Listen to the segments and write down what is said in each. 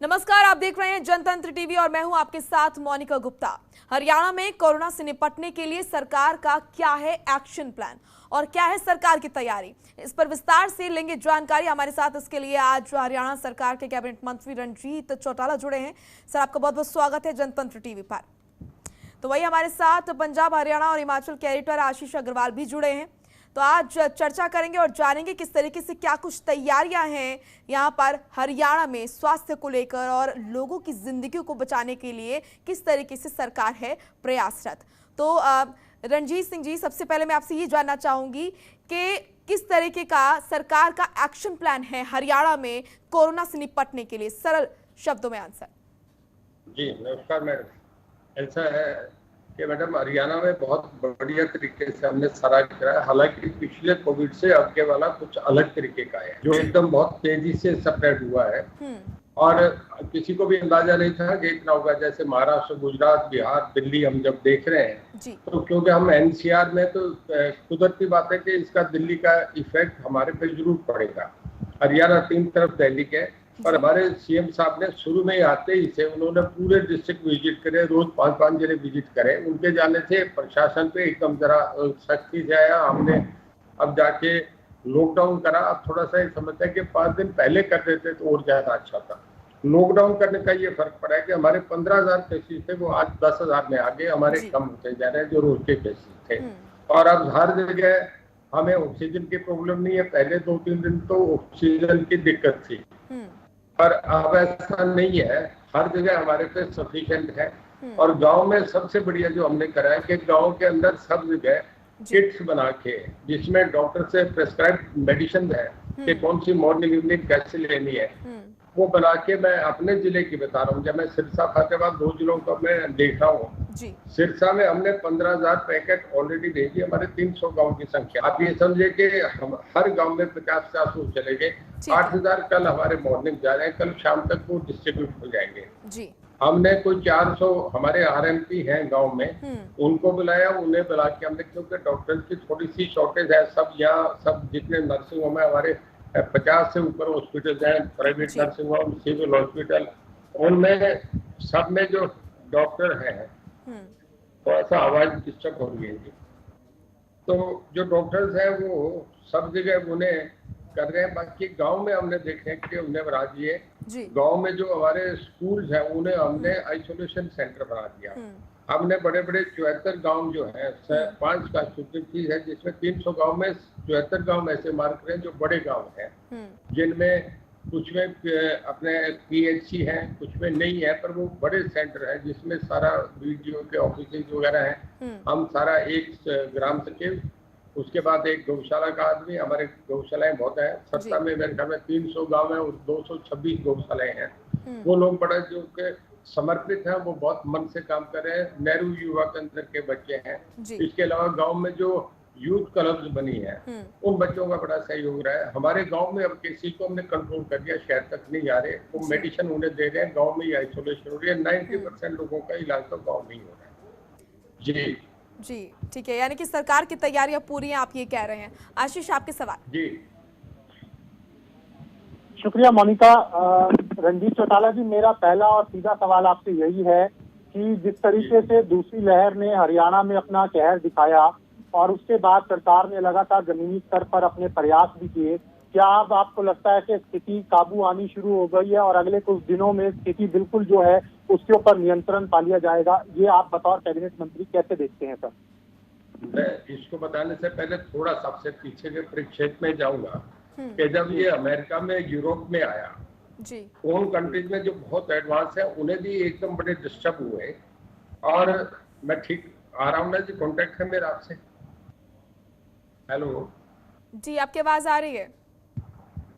नमस्कार, आप देख रहे हैं जनतंत्र टीवी और मैं हूं आपके साथ मोनिका गुप्ता। हरियाणा में कोरोना से निपटने के लिए सरकार का क्या है एक्शन प्लान और क्या है सरकार की तैयारी, इस पर विस्तार से लेंगे जानकारी। हमारे साथ इसके लिए आज हरियाणा सरकार के कैबिनेट मंत्री रणजीत चौटाला जुड़े हैं। सर, आपका बहुत बहुत स्वागत है जनतंत्र टीवी पर। तो वही हमारे साथ पंजाब, हरियाणा और हिमाचल के एडिटर आशीष अग्रवाल भी जुड़े हैं। तो आज चर्चा करेंगे और जानेंगे किस तरीके से क्या कुछ तैयारियां हैं यहाँ पर हरियाणा में स्वास्थ्य को लेकर और लोगों की जिंदगियों को बचाने के लिए किस तरीके से सरकार है प्रयासरत। तो रणजीत सिंह जी, सबसे पहले मैं आपसे ये जानना चाहूंगी कि किस तरीके का सरकार का एक्शन प्लान है हरियाणा में कोरोना से निपटने के लिए, सरल शब्दों में आंसर। जी नमस्कार मैडम। ऐसा है कि मैडम हरियाणा में बहुत बढ़िया तरीके से हमने सारा किया है। हालांकि पिछले कोविड से अब के वाला कुछ अलग तरीके का है जो एकदम बहुत तेजी से स्प्रेड हुआ है और किसी को भी अंदाजा नहीं था कि इतना होगा। जैसे महाराष्ट्र, गुजरात, बिहार, दिल्ली हम जब देख रहे हैं तो क्योंकि हम एनसीआर में तो कुदरती बात है कि इसका दिल्ली का इफेक्ट हमारे पे जरूर पड़ेगा। हरियाणा तीन तरफ दिल्ली के, और हमारे सीएम साहब ने शुरू में आते ही से उन्होंने पूरे डिस्ट्रिक्ट विजिट करे, रोज 5-5 जिले विजिट करे। उनके जाने से प्रशासन पे एकदम जरा सख्ती से आया। हमने अब जाके लॉकडाउन करा। अब थोड़ा सा समझता है कि 5 दिन पहले कर देते तो और ज्यादा अच्छा था। लॉकडाउन करने का ये फर्क पड़ा है कि हमारे 15,000 केसेस थे वो आज 10,000 में आगे हमारे कम होते जा रहे हैं जो रोज के केसेस थे। और अब हर जगह हमें ऑक्सीजन की प्रॉब्लम नहीं है। पहले 2-3 दिन तो ऑक्सीजन की दिक्कत थी, पर अब ऐसा नहीं है। हर जगह हमारे पे सफिशिएंट है। और गांव में सबसे बढ़िया जो हमने करा है कि गांव के अंदर सब जगह किट्स बना के, जिसमें डॉक्टर से प्रेस्क्राइब मेडिसिन है कि कौन सी मॉर्निंग इवनिंग कैसे लेनी है, वो बना के मैं अपने जिले की बता रहा हूँ। जब मैं सिरसा, फतेहाबाद 2 जिलों का मैं देख रहा हूँ। सिरसा में हमने 15,000 पैकेट ऑलरेडी दे दिए। हमारे 300 गांव की संख्या। आप ये समझे कि हम हर गांव में 50-50 लोग चले गए। 8,000 कल हमारे मॉर्निंग जा रहे हैं, कल शाम तक वो डिस्ट्रीब्यूट हो जाएंगे। हमने कोई 400 हमारे आरएमपी हैं गांव में, उनको बुलाया। उन्हें बुला के हमने, क्योंकि डॉक्टर की थोड़ी सी शॉर्टेज है। सब यहाँ सब जितने नर्सिंग होम है हमारे 50 से ऊपर हॉस्पिटल हैं, private nursing home, civil hospital, उनमें सब में जो डॉक्टर हैं, थोड़ा सा आवाज डिस्टर्ब हो रही है जी। तो जो डॉक्टर्स हैं वो सब जगह उन्हें कर रहे हैं। बाकी गांव में हमने देखे कि उन्हें बना दिए। गांव में जो हमारे स्कूल्स हैं उन्हें हमने आइसोलेशन सेंटर बना दिया। हमने बड़े बड़े 74 गांव जो है 5 का चीज है, जिसमें 300 गांव में 74 गांव ऐसे मार्क रहे हैं जो बड़े गांव हैं, जिनमें कुछ में अपने पीएचसी हैं, कुछ में नहीं है, पर वो बड़े सेंटर है जिसमें सारा वीडियो के ऑफिस वगैरह है। हम सारा एक ग्राम सचिव, उसके बाद एक गौशाला का आदमी, हमारे गौशालाएं बहुत है। सत्ता में मेरे ख्याल में 300 गांव है और 226 गौशालाएं हैं। वो लोग बड़ा जो के समर्पित हैं, वो बहुत मन से काम कर रहे हैं। नेहरू युवा केंद्र के बच्चे हैं। इसके अलावा गांव में जो यूथ क्लब्स बनी है उन बच्चों का बड़ा सहयोग रहा है। हमारे गांव में अब किसी को हमने कंट्रोल कर दिया, शहर तक नहीं जा रहे। वो मेडिसिन उन्हें दे रहे हैं, गाँव में ही आइसोलेशन हो रही है। 90% लोगों का इलाज तो गाँव में ही हो रहा है। जी ठीक है, यानी कि सरकार की तैयारियां पूरी हैं, आप ये कह रहे हैं। आशीष, आपके सवाल। जी शुक्रिया मोनिका। रणजीत चौटाला जी, मेरा पहला और सीधा सवाल आपसे यही है कि जिस तरीके से दूसरी लहर ने हरियाणा में अपना कहर दिखाया और उसके बाद सरकार ने लगातार जमीनी स्तर पर अपने प्रयास भी किए, क्या अब आपको लगता है कि स्थिति काबू आनी शुरू हो गई है और अगले कुछ दिनों में स्थिति बिल्कुल जो है उसके ऊपर नियंत्रण पा लिया जाएगा? ये आप बतौर कैबिनेट मंत्री कैसे देखते हैं सर? मैं इसको बताने से पहले थोड़ा सबसे पीछे के परिक्षेत्र में जाऊंगा कि जब ये अमेरिका में, यूरोप में आया, उन कंट्रीज में जो बहुत एडवांस है उन्हें भी एकदम बड़े डिस्टर्ब हुए। और मैं ठीक आ रहा हूँ ना जी, कॉन्टेक्ट है मेरा आपसे? हेलो जी, आपकी आवाज आ रही है?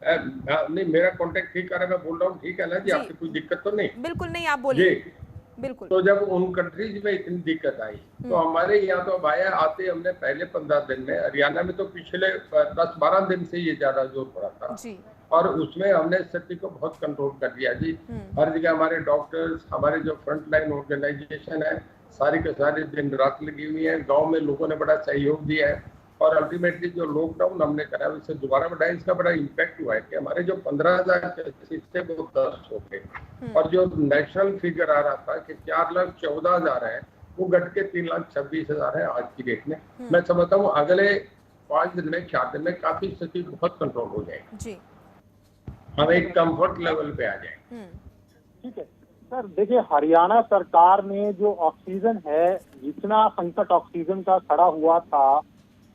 नहीं, मेरा कांटेक्ट ठीक कर रहा है, मैं बोल रहा हूँ ठीक है ना जी? आपकी कोई दिक्कत तो नहीं? बिल्कुल नहीं, आप बोलिए। बिल्कुल। तो जब उन कंट्रीज में इतनी दिक्कत आई तो हमारे यहाँ तो अब आया। आते हमने पहले 15 दिन में, हरियाणा में तो पिछले 10-12 दिन से ये ज्यादा जोर पड़ा था जी। और उसमें हमने स्थिति को बहुत कंट्रोल कर दिया जी। हर जगह हमारे डॉक्टर्स, हमारे जो फ्रंट लाइन ऑर्गेनाइजेशन है, सारी के सारी दिन रात लगी हुई है। गाँव में लोगों ने बड़ा सहयोग दिया है और अल्टीमेटली जो लॉकडाउन हमने करा उससे दोबारा बढ़ाया, इसका बड़ा इम्पैक्ट हुआ है कि हमारे जो 15,000 केसेस थे वो 10 हो गए और जो नेशनल फिगर आ रहा था कि 4,14,000 है वो घट के 3,26,000 है आज की डेट में। मैं समझता हूँ अगले 5 दिन में 4 दिन में काफी स्थिति बहुत कंट्रोल हो जाएगी, हम एक कंफर्ट लेवल पे आ जाएंगे। ठीक है सर, देखिए हरियाणा सरकार ने जो ऑक्सीजन है, जितना संकट ऑक्सीजन का खड़ा हुआ था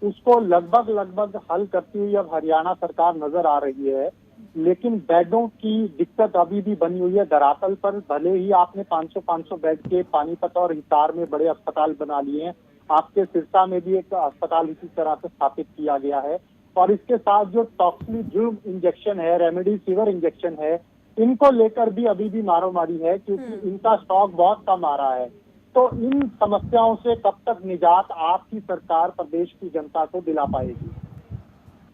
उसको लगभग हल करती हुई अब हरियाणा सरकार नजर आ रही है, लेकिन बेडों की दिक्कत अभी भी बनी हुई है धरातल पर। भले ही आपने 500 बेड के पानीपत और हिसार में बड़े अस्पताल बना लिए हैं, आपके सिरसा में भी एक अस्पताल इसी तरह से स्थापित किया गया है, और इसके साथ जो टॉक्सिलिजुम इंजेक्शन है, रेमडेसिविर इंजेक्शन है, इनको लेकर भी अभी भी मारोमारी है क्योंकि इनका स्टॉक बहुत कम आ रहा है। तो इन समस्याओं से कब तक निजात आपकी सरकार प्रदेश की जनता को दिला पाएगी?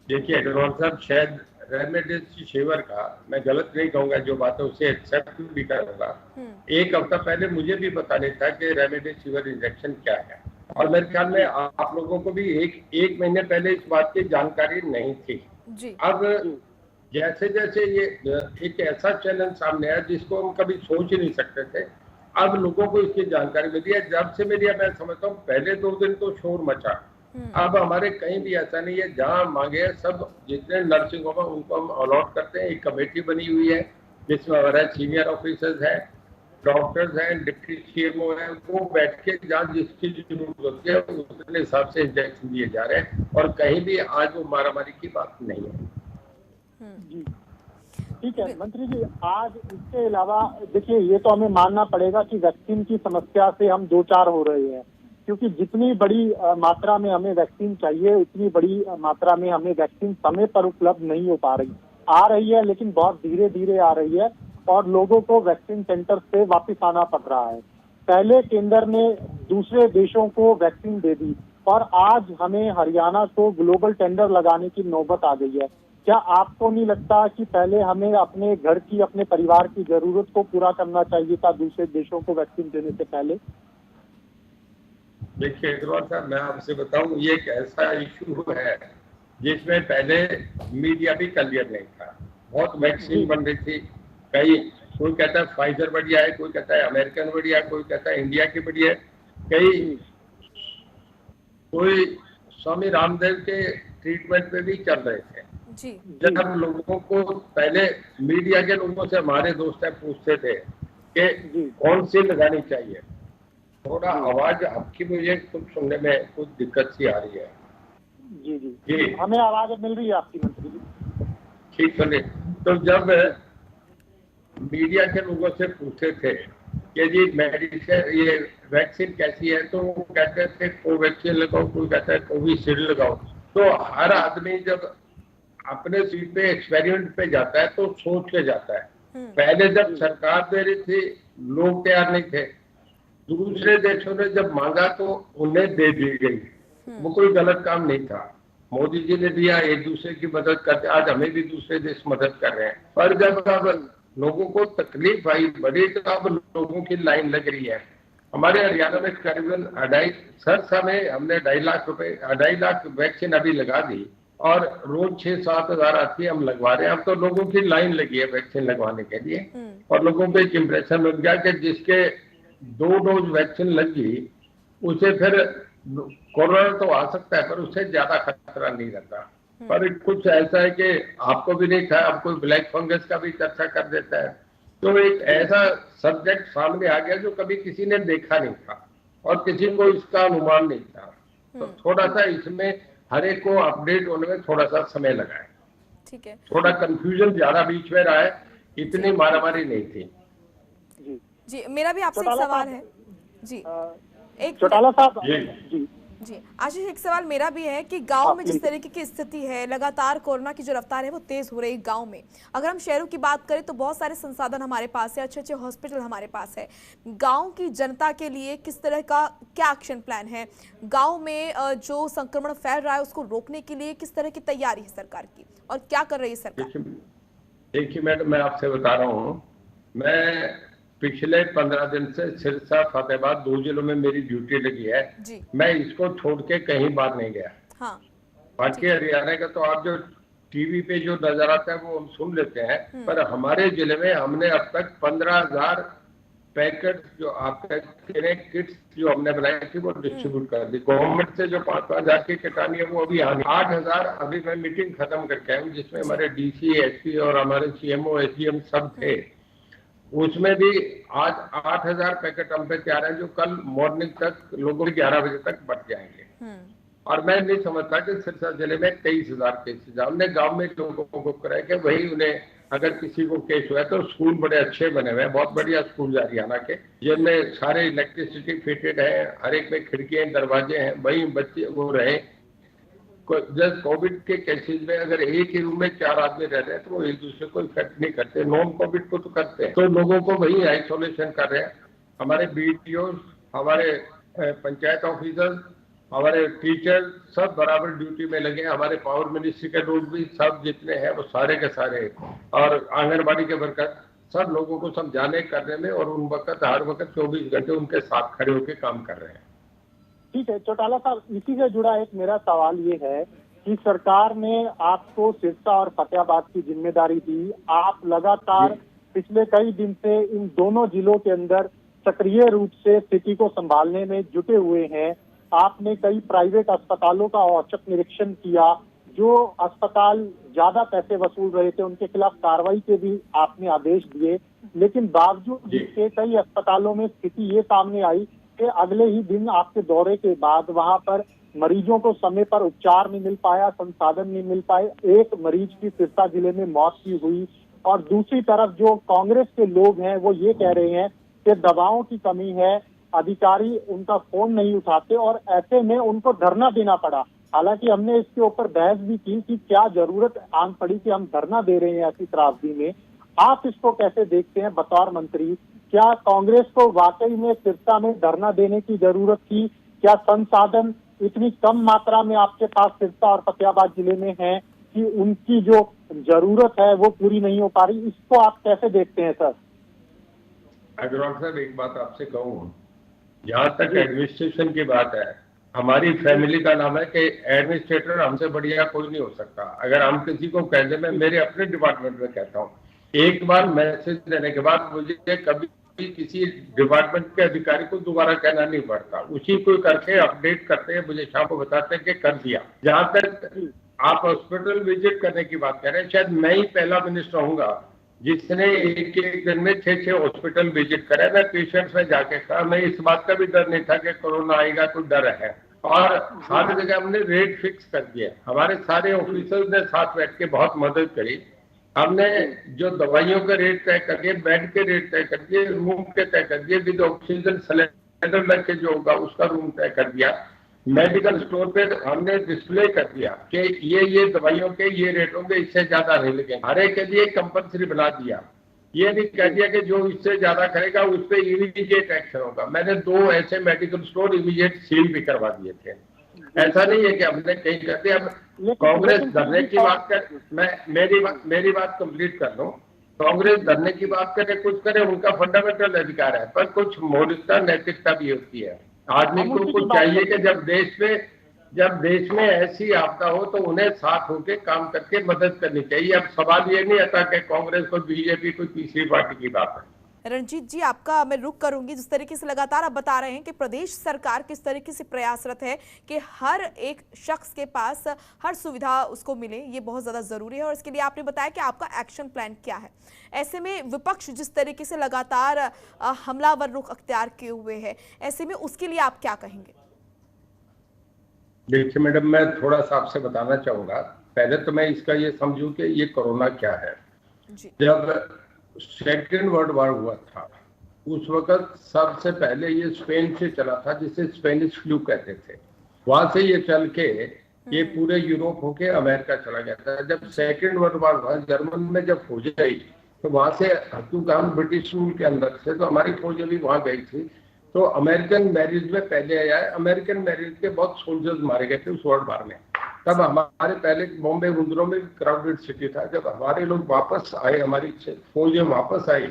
देखिए अग्रवाल साहब, शायद रेमडेसिविर का मैं गलत नहीं कहूंगा, जो बात है उसे एक्सेप्ट भी करूंगा। एक हफ्ता पहले मुझे भी पता नहीं था कि रेमडेसिविर इंजेक्शन क्या है, और मेरे ख्याल में आप लोगों को भी एक महीने पहले इस बात की जानकारी नहीं थी जी। अब जैसे जैसे ये एक ऐसा चैलेंज सामने आया जिसको हम कभी सोच ही नहीं सकते थे, अब लोगों को इसकी जानकारी मिली है। जब से मीडिया, मैं समझता हूँ पहले 2 दिन तो शोर मचा, अब हमारे कहीं भी ऐसा नहीं है, जहां मांगे सब जितने नर्सिंग होम है उनको हम अलॉट करते हैं। एक कमेटी बनी हुई है जिसमें हमारे सीनियर ऑफिसर्स हैं, डॉक्टर्स हैं, डिप्टी सीएमओ हैं, वो बैठ के जहाँ जिसकी जरूरत होती है उसके हिसाब से इंजेक्शन दिए जा रहे हैं, और कहीं भी आज वो मारामारी की बात नहीं है। जी ठीक है मंत्री जी, आज इसके अलावा देखिए ये तो हमें मानना पड़ेगा कि वैक्सीन की समस्या से हम 2-4 हो रहे हैं, क्योंकि जितनी बड़ी मात्रा में हमें वैक्सीन चाहिए उतनी बड़ी मात्रा में हमें वैक्सीन समय पर उपलब्ध नहीं हो पा रही। आ रही है लेकिन बहुत धीरे धीरे आ रही है और लोगों को वैक्सीन सेंटर से वापस आना पड़ रहा है। पहले केंद्र ने दूसरे देशों को वैक्सीन दे दी और आज हमें हरियाणा को ग्लोबल टेंडर लगाने की नौबत आ गई है। क्या आपको नहीं लगता कि पहले हमें अपने घर की, अपने परिवार की जरूरत को पूरा करना चाहिए था दूसरे देशों को वैक्सीन देने से पहले? देखिए अग्रवाल साहब, मैं आपसे बताऊं, ये एक ऐसा इशू है जिसमें पहले मीडिया भी क्लियर नहीं था। बहुत वैक्सीन बन रही थी, कोई कहता है फाइजर बढ़िया है, कोई कहता है अमेरिकन बढ़िया है, कोई कहता है इंडिया की बढ़िया है, कोई स्वामी रामदेव के ट्रीटमेंट पे भी चल रहे थे जी। जब हम लोगों को पहले मीडिया के लोगों से, हमारे दोस्त पूछते थे कि कौन सी लगानी चाहिए, थोड़ा आवाज आपकी मुझे कुछ सुनने में कुछ दिक्कत सी आ रही है। जी जी जी, हमें आवाज मिल रही है आपकी मंत्री जी। ठीक है, तो जब मीडिया के लोगों से पूछते थे कि जी मेडिसिन, ये वैक्सीन कैसी है, तो वो कहते थे कोवैक्सीन लगाओ, कोई कहता है कोविशील्ड लगाओ। तो हर आदमी जब अपने सीट पे एक्सपेरिमेंट पे जाता है तो सोच के जाता है। पहले जब सरकार दे रही थी लोग तैयार नहीं थे, दूसरे देशों ने जब मांगा तो उन्हें दे दी गई, वो कोई गलत काम नहीं था। मोदी जी ने दिया, एक दूसरे की मदद करते, आज हमें भी दूसरे देश मदद कर रहे हैं। पर जब अब लोगों को तकलीफ आई बड़ी, तो अब लोगों की लाइन लग रही है। हमारे हरियाणा में करीबन 2.5 लाख वैक्सीन अभी लगा दी और रोज 6-7 हजार आती है, हम लगवा रहे हैं। अब तो लोगों की लाइन लगी है वैक्सीन लगवाने के लिए, और लोगों को एक इम्प्रेशन लग गया कि जिसके 2 डोज वैक्सीन लगी उसे फिर कोरोना तो आ सकता है पर उससे ज्यादा खतरा नहीं रहता। पर कुछ ऐसा है कि आपको भी नहीं था, अब कोई ब्लैक फंगस का भी चर्चा कर देता है। तो एक ऐसा सब्जेक्ट सामने आ गया जो कभी किसी ने देखा नहीं था और किसी को इसका अनुमान नहीं था। तो थोड़ा सा इसमें हर एक को अपडेट होने में थोड़ा सा समय लगा है। ठीक है, थोड़ा कंफ्यूजन ज्यादा बीच में रहा है, इतनी मारामारी नहीं थी। जी मेरा भी आपसे एक सवाल है जी, एक चौटाला साहब जी जी आशीष, एक सवाल मेरा भी है कि गांव में जिस तरीके की स्थिति है, लगातार कोरोना की जो रफ्तार है वो तेज हो रही है गांव में। अगर हम शहरों की बात करें तो बहुत सारे संसाधन हमारे पास है, अच्छे अच्छे हॉस्पिटल हमारे पास है। गांव की जनता के लिए किस तरह का क्या एक्शन प्लान है? गांव में जो संक्रमण फैल रहा है उसको रोकने के लिए किस तरह की तैयारी है सरकार की और क्या कर रही है सरकार? देखिए मैडम, मैं आपसे बता रहा हूँ, मैं पिछले 15 दिन से सिरसा, फतेहाबाद 2 जिलों में मेरी ड्यूटी लगी है। मैं इसको छोड़ के कहीं बाहर नहीं गया। हाँ। बाकी हरियाणा का तो आप जो टीवी पे जो नजर आता है वो हम सुन लेते हैं, पर हमारे जिले में हमने अब तक 15,000 पैकेट जो आपका किट्स जो हमने बनाई थी वो डिस्ट्रीब्यूट कर दी। गवर्नमेंट से जो 5,000 की किट आनी है वो अभी आनी 8,000 अभी मैं मीटिंग खत्म करके आया हूँ, जिसमें हमारे डीसी, एसपी और हमारे सीएमओ, एसडीएम सब थे। उसमें भी आज 8,000 पैकेट हम पे तैयार है, जो कल मॉर्निंग तक लोगों के 11 बजे तक बट जाएंगे। और मैं नहीं समझता कि सिरसा जिले में 23,000 केसेज, हमने गांव में लोगों को कराया कि वही उन्हें अगर किसी को केस हुआ है तो स्कूल बड़े अच्छे बने हुए हैं, बहुत बढ़िया स्कूल है हरियाणा के, जिनमें सारे इलेक्ट्रिसिटी फिटेड है, हर एक में खिड़कियां दरवाजे हैं, वही बच्चे वो रहे। जब कोविड के केसेज में अगर एक ही रूम में 4 आदमी रह रहे हैं तो वो एक दूसरे को इफेक्ट नहीं करते, नॉन कोविड को तो करते हैं, तो लोगों को वही आइसोलेशन कर रहे हैं। हमारे बीडीओ, हमारे पंचायत ऑफिसर, हमारे टीचर सब बराबर ड्यूटी में लगे हैं, हमारे पावर मिनिस्ट्री के लोग भी सब जितने हैं वो सारे के सारे, और आंगनबाड़ी के वर्कर सब लोगों को समझाने करने में और उन वक्त हर वक्त 24 घंटे उनके साथ खड़े होकर काम कर रहे हैं। ठीक है चौटाला साहब, इसी से जुड़ा एक मेरा सवाल ये है कि सरकार ने आपको सिरसा और फतेहाबाद की जिम्मेदारी दी, आप लगातार पिछले कई दिन से इन दोनों जिलों के अंदर सक्रिय रूप से स्थिति को संभालने में जुटे हुए हैं। आपने कई प्राइवेट अस्पतालों का औचक निरीक्षण किया, जो अस्पताल ज्यादा पैसे वसूल रहे थे उनके खिलाफ कार्रवाई के भी आपने आदेश दिए, लेकिन बावजूद इसके कई अस्पतालों में स्थिति ये सामने आई कि अगले ही दिन आपके दौरे के बाद वहां पर मरीजों को समय पर उपचार नहीं मिल पाया, संसाधन नहीं मिल पाए, एक मरीज की सिरसा जिले में मौत भी हुई। और दूसरी तरफ जो कांग्रेस के लोग हैं वो ये कह रहे हैं कि दवाओं की कमी है, अधिकारी उनका फोन नहीं उठाते और ऐसे में उनको धरना देना पड़ा। हालांकि हमने इसके ऊपर बहस भी की कि क्या जरूरत आन पड़ी कि हम धरना दे रहे हैं ऐसी त्रासदी में। आप इसको कैसे देखते हैं बतौर मंत्री? क्या कांग्रेस को वाकई में सिरसा में धरना देने की जरूरत थी? क्या संसाधन इतनी कम मात्रा में आपके पास सिरसा और फतेहाबाद जिले में है कि उनकी जो जरूरत है वो पूरी नहीं हो पा रही? इसको आप कैसे देखते हैं सर? अग्रवाल साहब, एक बात आपसे कहूँ, जहाँ तक एडमिनिस्ट्रेशन की बात है, हमारी फैमिली का नाम है कि एडमिनिस्ट्रेटर हमसे बढ़िया कोई नहीं हो सकता। अगर हम किसी को कह दें, मैं मेरे अपने डिपार्टमेंट में कहता हूँ, एक बार मैसेज देने के बाद मुझे कभी किसी डिपार्टमेंट के अधिकारी को दोबारा कहना नहीं पड़ता, उसी को करके अपडेट करते हैं, मुझे शाम को बताते हैं कि कर दिया। जहां तक आप हॉस्पिटल विजिट करने की बात कर रहे हैं, शायद मैं ही पहला मिनिस्टर होऊंगा जिसने एक एक दिन में 6 हॉस्पिटल विजिट करे। मैं पेशेंट्स में जाके कहा, मैं इस बात का भी डर नहीं था कि कोरोना आएगा, कोई डर है, और हर जगह हमने रेट फिक्स कर दिया। हमारे सारे ऑफिसर्स ने साथ बैठ के बहुत मदद करी। हमने जो दवाइयों के रेट तय कर दिए, बेड के रेट तय कर दिए, रूम के तय कर दिए, विद ऑक्सीजन सिलेंडर लग के जो होगा उसका रूम तय कर दिया। मेडिकल स्टोर पे हमने डिस्प्ले कर दिया कि ये दवाइयों के ये रेट होंगे, इससे ज्यादा नहीं लगेंगे। हर एक के लिए कंपल्सरी बना दिया। ये भी कह दिया कि जो इससे ज्यादा करेगा उस पर इमीडिएट एक्शन होगा। मैंने 2 ऐसे मेडिकल स्टोर इमीडिएट सील भी करवा दिए थे। ऐसा नहीं है कि हमने कहीं कर दिया। कांग्रेस धरने की बात कर, मैं मेरी बात कंप्लीट कर लूं। कांग्रेस धरने की बात करे, कुछ करे, उनका फंडामेंटल अधिकार है, पर कुछ मौलिकता नैतिकता भी होती है। आदमी को कुछ चाहिए कि जब देश में ऐसी आपदा हो तो उन्हें साथ होकर काम करके मदद करनी चाहिए। अब सवाल ये नहीं आता कि कांग्रेस को बीजेपी कोई तीसरी पार्टी की बात है। रणजीत जी, आपका मैं रुक करूंगी। जिस तरीके से लगातार आप बता रहे हैं कि प्रदेश सरकार किस तरीके से प्रयासरत है कि हर एक शख्स के पास हर सुविधा उसको मिले, ये बहुत ज़्यादा ज़रूरी है, और इसके लिए आपने बताया कि आपका एक्शन प्लान क्या है। ऐसे में विपक्ष जिस तरीके से लगातार हमलावर रुख अख्तियार किए हुए है, ऐसे में उसके लिए आप क्या कहेंगे? देखिए मैडम, मैं थोड़ा सा आपसे बताना चाहूँगा। पहले तो मैं इसका ये समझूं कि ये कोरोना क्या है। जब सेकेंड वर्ल्ड वॉर हुआ था उस वक्त सबसे पहले ये स्पेन से चला था, जिसे स्पेनिश फ्लू कहते थे। वहां से ये चल के ये पूरे यूरोप होके अमेरिका चला गया था। जब सेकेंड वर्ल्ड वॉर हुआ, जर्मन में जब फौजें आई तो वहां से, क्योंकि हम ब्रिटिश रूल के अंदर थे तो हमारी फौजें भी वहां गई थी। तो अमेरिकन मैरिज में पहले आया है, अमेरिकन मैरिज के बहुत सोल्जर्स मारे गए थे उस वर्ल्ड वॉर में। तब हमारे पहले बॉम्बे मुंद्रों में क्राउडेड सिटी था। जब हमारे लोग वापस आए, हमारी फौजें वापस आई,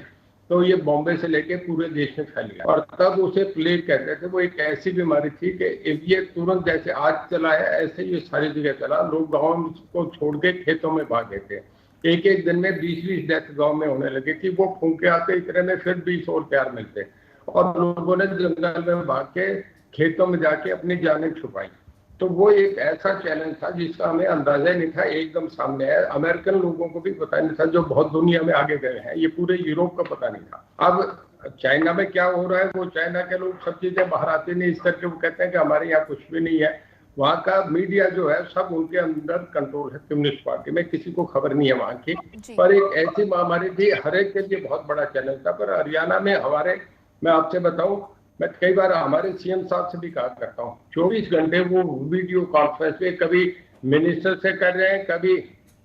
तो ये बॉम्बे से लेके पूरे देश में फैल गया। और तब उसे प्लेग कहते थे। वो एक ऐसी बीमारी थी कि ये तुरंत जैसे आज चला है ऐसे ये सारी जगह चला। लोग गाँव को छोड़ के खेतों में भागे थे। एक एक दिन में 20-20 डेथ गाँव में होने लगी थी। वो फूंके आते इतने में फिर 20 और प्यार मिलते और लोगों ने जंगल में भाग के खेतों में जाके अपनी जानें छुपाई। तो वो एक ऐसा चैलेंज था जिसका हमें अंदाजा ही नहीं था, एकदम सामने है। अमेरिकन लोगों को भी पता नहीं था, जो बहुत दुनिया में आगे गए हैं। ये पूरे यूरोप का पता नहीं था। अब चाइना में क्या हो रहा है, वो चाइना के लोग सब चीजें बाहर आती नहीं, इस करके वो कहते हैं कि हमारे यहाँ कुछ भी नहीं है। वहाँ का मीडिया जो है सब उनके अंदर कंट्रोल है। कम्युनिस्ट पार्टी में किसी को खबर नहीं है वहाँ की। पर एक ऐसी महामारी थी, हर एक के लिए बहुत बड़ा चैलेंज था। पर हरियाणा में हमारे, मैं आपसे बताऊं, मैं कई बार हमारे सीएम साहब से भी कहा करता हूँ, 24 घंटे वो वीडियो कॉन्फ्रेंस पे कभी मिनिस्टर से कर रहे हैं, कभी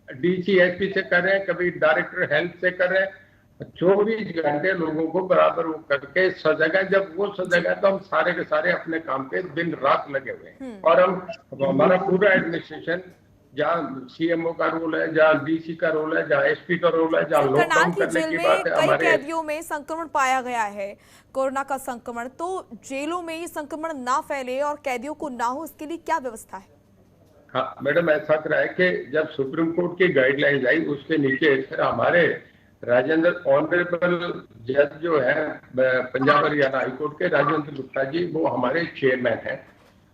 डीसीएसपी से कर रहे हैं, कभी डायरेक्टर हेल्थ से कर रहे हैं। 24 घंटे लोगों को बराबर वो करके सजेगा। जब वो सजेगा तो हम सारे के सारे अपने काम पे दिन रात लगे हुए हैं। और हमारा पूरा एडमिनिस्ट्रेशन, जहाँ सीएमओ का रोल है, जहाँ डीसी का रोल है, जहाँ एसपी का रोल है, जहाँ लॉकडाउन करने की बात है। कई कैदियों में संक्रमण पाया गया है, कोरोना का संक्रमण। तो जेलों में ये संक्रमण ना फैले और कैदियों को ना हो, इसके लिए क्या व्यवस्था है? हाँ मैडम, ऐसा करा है कि जब सुप्रीम कोर्ट की गाइडलाइंस आई उसके नीचे फिर हमारे राजेंद्र ऑनरेबल जज जो है पंजाब हरियाणा हाईकोर्ट के, राजेंद्र गुप्ता जी, वो हमारे चेयरमैन हैं।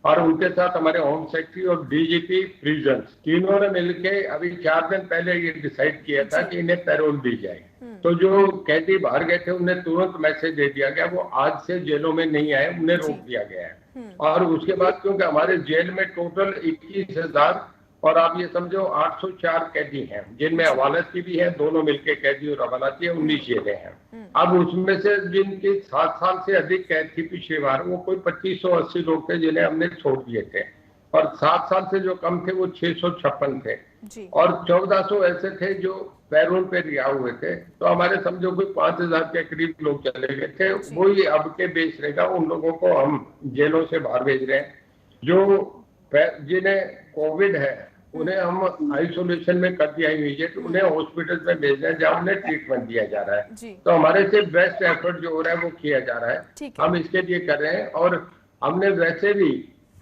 और उनके साथ हमारे होम सेक्रेटरी और डीजीपी प्रिजन्स, तीनों ने मिलके अभी 4 दिन पहले ये डिसाइड किया था कि इन्हें पैरोल दी जाए। तो जो कैदी बाहर गए थे उन्हें तुरंत मैसेज दे दिया गया, वो आज से जेलों में नहीं आए, उन्हें रोक दिया गया है। और उसके बाद क्योंकि हमारे जेल में टोटल 21,000 और आप ये समझो 804 कैदी हैं, जिनमें हवालाती भी है, दोनों मिलके कैदी और हवालाती है, 19 जेलें हैं। अब उसमें से जिनकी 7 साल से अधिक कैद थी पिछली बार, वो कोई 2580 लोग थे जिन्हें हमने छोड़ दिए थे। और 7 साल से जो कम थे वो 656 थे और 1400 ऐसे थे जो पैरोल पे रिहा हुए थे। तो हमारे समझो कोई 5000 के करीब लोग चले गए थे। वही अब के बेच रहेगा, उन लोगों को हम जेलों से बाहर भेज रहे हैं। जो जिन्हें कोविड है उन्हें हम आइसोलेशन में कर दिया इमीडिएट, उन्हें हॉस्पिटल में भेज रहे हैं जहाँ उन्हें ट्रीटमेंट दिया जा रहा है। तो हमारे से बेस्ट एफर्ट जो हो रहा है वो किया जा रहा है, हम इसके लिए कर रहे हैं। और हमने वैसे भी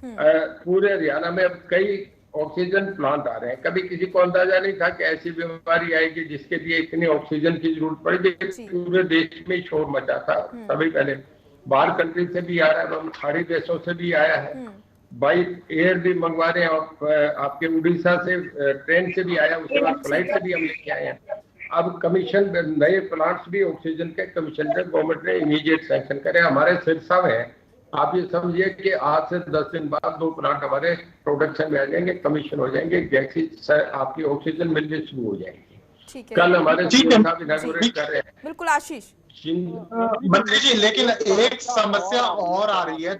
पूरे हरियाणा में अब कई ऑक्सीजन प्लांट आ रहे हैं। कभी किसी को अंदाजा नहीं था कि ऐसी बीमारी आएगी जिसके लिए इतनी ऑक्सीजन की जरूरत पड़ेगी। पूरे देश में शोर मचा था। तभी पहले बाहर कंट्री से भी आ रहा है, खाड़ी देशों से भी आया है, बाई एयर भी मंगवा रहे हैं, आपके उड़ीसा से ट्रेन से भी आया, उसके बाद फ्लाइट से भी हम लेके आए हैं। अब कमीशन नए प्लांट्स भी ऑक्सीजन के कमीशन पे गवर्नमेंट ने इमीडिएट सैंक्शन करे। हमारे सिरसा में आप ये समझिए कि आज से 10 दिन बाद 2 प्लांट हमारे प्रोडक्शन में आ जाएंगे, कमीशन हो जाएंगे, गैसेज आपकी ऑक्सीजन मिलनी शुरू हो जाएगी। कल हमारे साहब इनॉग्रेट कर रहे हैं। बिल्कुल आशीष मंत्री जी, लेकिन एक समस्या और आ रही है।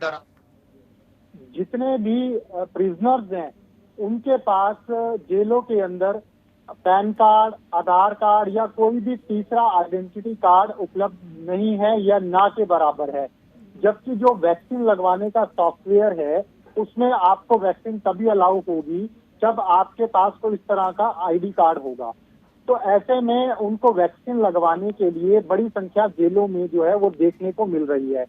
जितने भी प्रिजनर्स हैं उनके पास जेलों के अंदर पैन कार्ड, आधार कार्ड या कोई भी तीसरा आइडेंटिटी कार्ड उपलब्ध नहीं है या ना के बराबर है। जबकि जो वैक्सीन लगवाने का सॉफ्टवेयर है उसमें आपको वैक्सीन तभी अलाउ होगी जब आपके पास कोई इस तरह का आईडी कार्ड होगा। तो ऐसे में उनको वैक्सीन लगवाने के लिए बड़ी संख्या जेलों में जो है वो देखने को मिल रही है।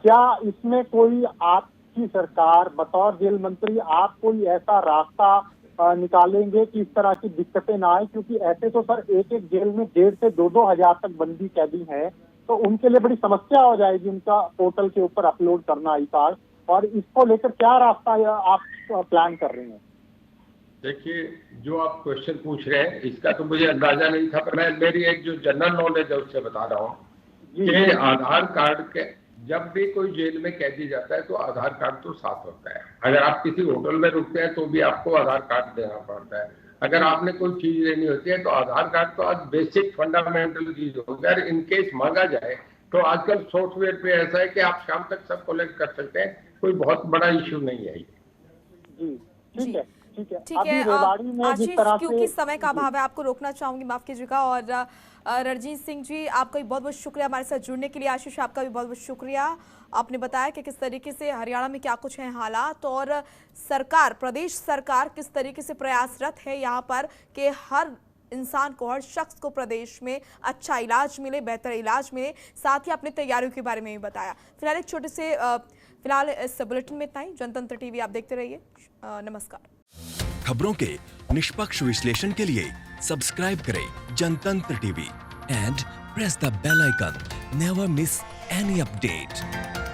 क्या इसमें कोई आपकी सरकार बतौर जेल मंत्री आप कोई ऐसा रास्ता निकालेंगे कि इस तरह की दिक्कतें ना आए? क्योंकि ऐसे तो सर एक एक जेल में 1,500 से 2,000 हजार तक बंदी कैदी है, तो उनके लिए बड़ी समस्या हो जाएगी उनका पोर्टल के ऊपर अपलोड करना आई कार्ड। और इसको लेकर क्या रास्ता आप प्लान कर रहे हैं? देखिए, जो आप क्वेश्चन पूछ रहे हैं इसका तो मुझे अंदाजा नहीं था, पर मैं मेरी एक जो जनरल नॉलेज है उससे बता रहा हूँ कि आधार कार्ड के जब भी कोई जेल में कैदी जाता है तो आधार कार्ड तो साथ होता है। अगर आप किसी होटल में रुकते हैं तो भी आपको आधार कार्ड देना पड़ता है। अगर आपने कोई चीज लेनी होती है तो आधार कार्ड तो आज बेसिक फंडामेंटल चीज हो गया। अगर इनकेस मांगा जाए तो आजकल सॉफ्टवेयर पे ऐसा है कि आप शाम तक सब कलेक्ट कर सकते हैं, कोई बहुत बड़ा इश्यू नहीं है। जी ठीक है, ठीक है, ठीक है आशीष, क्योंकि समय का अभाव है आपको रोकना चाहूंगी, माफ कीजिएगा। और रणजीत सिंह जी, आपका भी बहुत बहुत शुक्रिया हमारे साथ जुड़ने के लिए। आशीष, आपका भी बहुत बहुत शुक्रिया। आपने बताया कि किस तरीके से हरियाणा में क्या कुछ है हालात और सरकार, प्रदेश सरकार किस तरीके से प्रयासरत है यहाँ पर कि हर इंसान को, हर शख्स को प्रदेश में अच्छा इलाज मिले, बेहतर इलाज मिले। साथ ही अपनी तैयारियों के बारे में भी बताया। फिलहाल एक छोटे से फिलहाल इस बुलेटिन में इतना ही। जनतंत्र टीवी आप देखते रहिए। नमस्कार। खबरों के निष्पक्ष विश्लेषण के लिए सब्सक्राइब करें Jantantra TV and press the bell icon. Never miss any update.